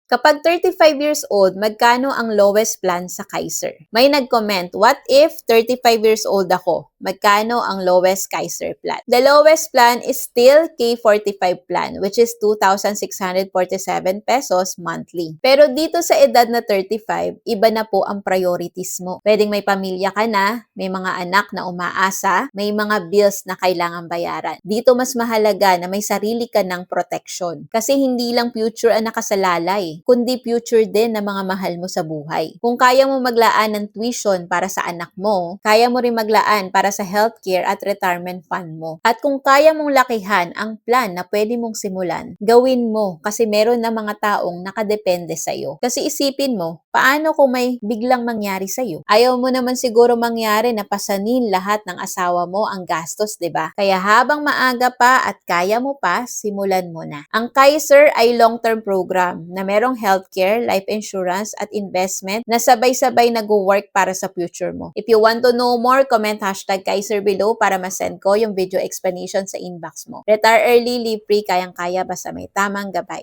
Kapag 35 years old, magkano ang lowest plan sa Kaiser? May nag-comment, what if 35 years old ako? Magkano ang lowest Kaiser plan? The lowest plan is still K45 plan, which is 2,647 pesos monthly. Pero dito sa edad na 35, iba na po ang priorities mo. Pwedeng may pamilya ka na, may mga anak na umaasa, may mga bills na kailangan bayaran. Dito mas mahalaga na may sarili ka ng protection. Kasi hindi lang future ang nakasalalay, kundi future din ng mga mahal mo sa buhay. Kung kaya mo maglaan ng tuition para sa anak mo, kaya mo rin maglaan para sa healthcare at retirement fund mo. At kung kaya mong lakihan ang plan na pwede mong simulan, gawin mo kasi meron na mga taong nakadepende sa'yo. Kasi isipin mo, paano kung may biglang mangyari sa'yo? Ayaw mo naman siguro mangyari na pasanin lahat ng asawa mo ang gastos, 'di ba? Kaya habang maaga pa at kaya mo pa, simulan mo na. Ang Kaiser ay long-term program na merong healthcare, life insurance at investment na sabay-sabay nag-work para sa future mo. If you want to know more, comment #Kaiser below para ma-send ko yung video explanation sa inbox mo. Retire early, live free, kayang-kaya basta may tamang gabay.